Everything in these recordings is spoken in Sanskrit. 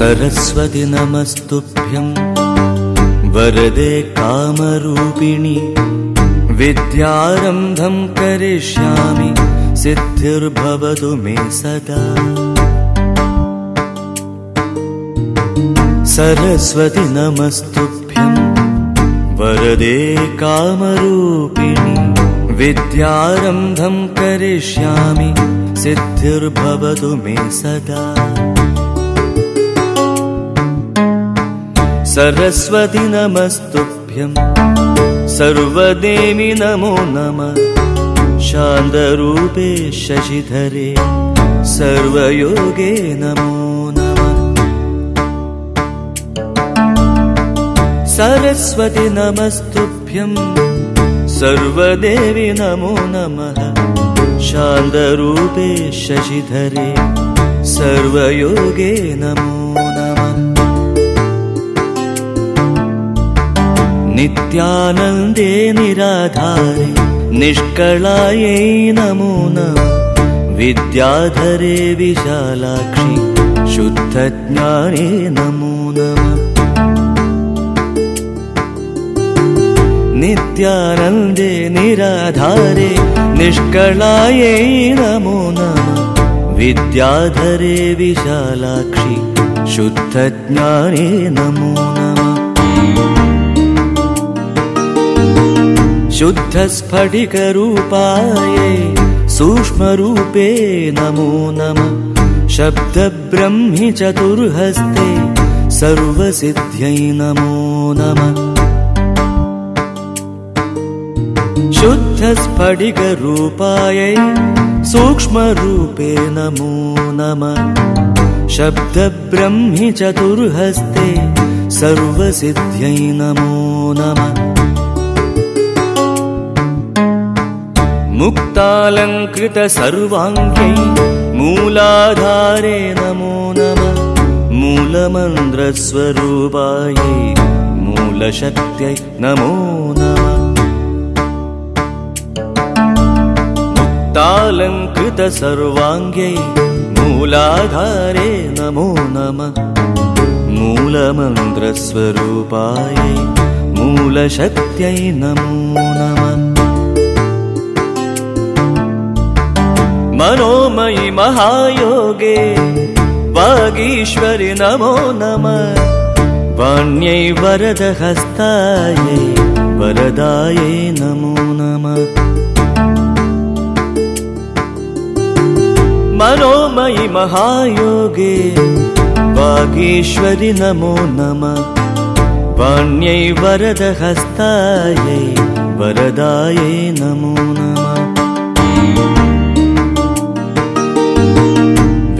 सरस्वति नमस्तुभ्यं वरदे कामरूपिणि विद्यारम्भं करिष्यामि सिद्धिर्भवतु मे सदा। सरस्वति नमस्तुभ्यं वरदे कामरूपिणि विद्यारम्भं करिष्यामि सिद्धिर्भवतु मे सदा। सरस्वति नमस्तुभ्यं सर्वदेवी नमो नमः। शान्तरूपे शशिधरे सर्वयोगे नमो नमः। सरस्वति नमस्तुभ्यं सर्वदेवी नमो नमः। शान्तरूपे शशिधरे सर्वयोगे नमो नमः। नित्यानन्दे निराधारे निष्कलायै नमो नमः। विद्याधरे विशालाक्षि शुद्धज्ञाने नमो नमः। नित्यानन्दे निराधारे निष्कलायै नमो नमः। विद्याधरे विशालाक्षि शुद्धज्ञाने नमो नमः। शुद्धस्फटिकरूपायै सूक्ष्मरूपे नमो नमः। शब्दब्रह्मि चतुर्हस्ते सर्वसिद्ध्यै नमो नमः। शुद्धस्फटिकरूपायै सूक्ष्मरूपे नमो नमः। शब्दब्रह्मि चतुर्हस्ते सर्वसिद्ध्यै नमो नमः। मुक्तालङ्कृत सर्वाङ्ग्यै मूलाधारे नमो नमः। मूलमन्त्रस्वरूपायै मूलशक्त्यै नमो नमः। मुक्तालङ्कृत सर्वाङ्ग्यै मूलाधारे नमो नमः। मूलमन्त्रस्वरूपायै मूलशक्त्यै नमो नमः। मनोमयि महायोगे वागीश्वरि नमो नमः। वाण्यै वरदहस्तायै वरदायै नमो नमः। मनोमयि महायोगे वागीश्वरि नमो नमः। वाण्यै वरदहस्तायै वरदायै नमो नमः।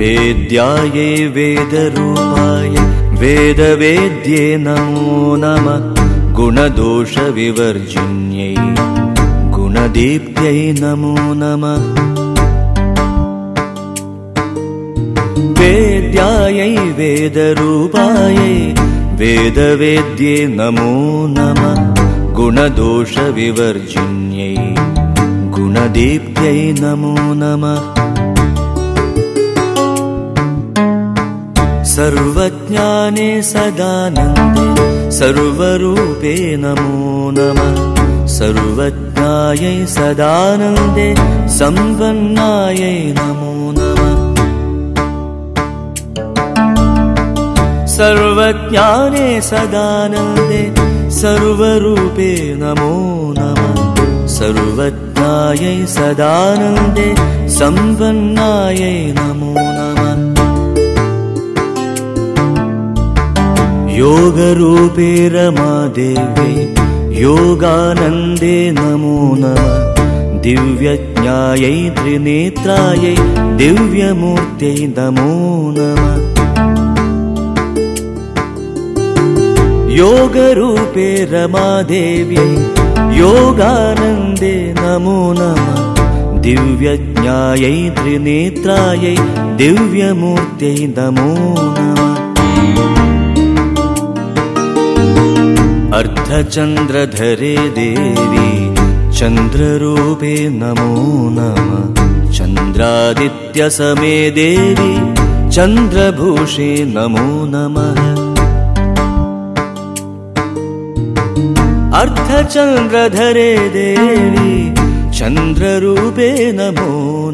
वेद्यायै वेदरूपायै वेदवेद्ये नमो नमः। गुणदोषविवर्जिन्यै गुणदीप्त्यै नमो नमः। वेद्यायै वेदरूपायै वेदवेद्ये नमो नमः। गुणदोषविवर्जिन्यै गुणदीप्त्यै नमो नमः। सर्वज्ञाने सदानन्दे सर्वरूपे नमो नमः। सर्वज्ञायै सदानन्दे संपन्नायै नमो नमः। सर्वज्ञाने सदानन्दे सर्वरूपे नमो नमः। सर्वज्ञायै सदानन्दे संपन्नायै नमो नमः। योगरूपे रमादेव्यै योगानन्दे नमो नमः। दिव्यज्ञायै त्रिनेत्रायै दिव्यमूर्त्यै नमो नमः। योगरूपे रमादेव्यै योगानन्दे नमो नमः। दिव्यज्ञायै त्रिनेत्रायै दिव्यमूर्त्यै नमो नमः। अर्धचन्द्रधरे देवी चन्द्ररूपे नमो नमः चन्द्रादित्यसमे देवी चन्द्रभूषे नमो नमः अर्धचन्द्रधरे देवी चन्द्ररूपे नमो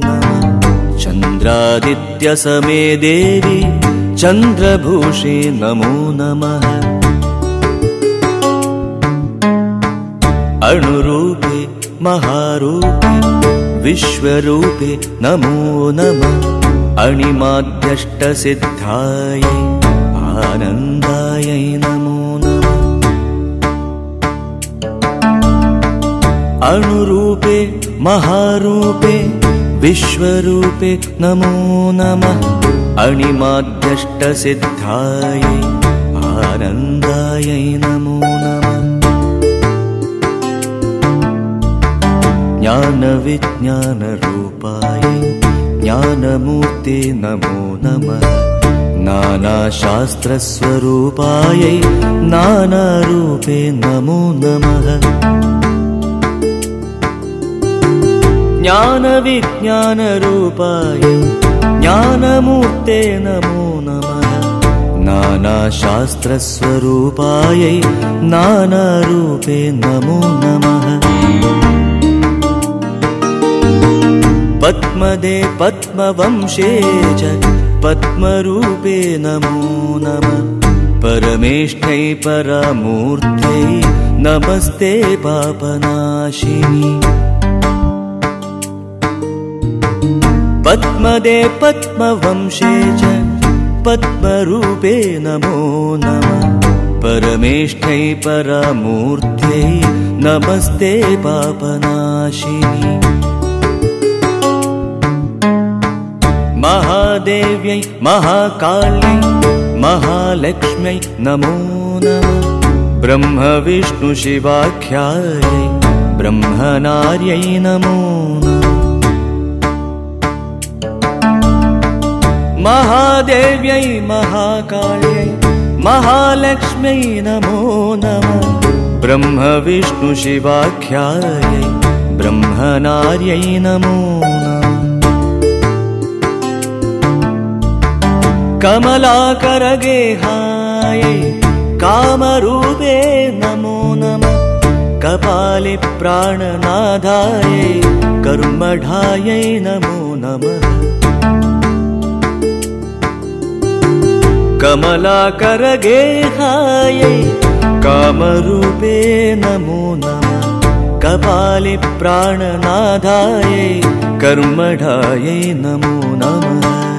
नमः चन्द्रादित्यसमे देवी चन्द्रभूषे नमो नमः अणुरूपे महारूपे विश्वरूपे नमो नमः अणिमाद्यष्टसिद्धायै आनन्दायै नमो नमः अणुरूपे महारूपे विश्वरूपे नमो नमः अणिमाद्यष्टसिद्धायै आनन्दायै नमो नमः ज्ञानविज्ञानरूपायै ज्ञानमूर्ते नमो नमः नानाशास्त्रस्वरूपायै नानारूपे नमो नमः ज्ञानविज्ञानरूपायै ज्ञानमूर्ते नमो नमः नानाशास्त्रस्वरूपायै नानारूपे नमो नमः पद्मदे पद्मवंशे च पद्मरूपे नमो नमः परमेष्ठै परामूर्त्यै नमस्ते पापनाशिनी पद्मदे पद्मवंशे च पद्मरूपे नमो नमः परमेष्ठै परामूर्त्यै नमस्ते पापनाशिनी महादेव्यै महाकाल्यै महालक्ष्म्यै नमो नमः ब्रह्मविष्णुशिवाख्यायै ब्रह्मनार्यै नमो नमः महादेव्यै महाकाल्यै महालक्ष्म्यै नमो नमः ब्रह्मविष्णुशिवाख्यायै ब्रह्मनार्यै नमो नमः कमलाकरगेहायै कामरूपे नमो नमः कपाले प्राणनादायै कर्मढायै नमो नमः कमलाकरगेहायै कामरूपे नमो नमः कपाले प्राणनादायै कर्मढायै नमो नमः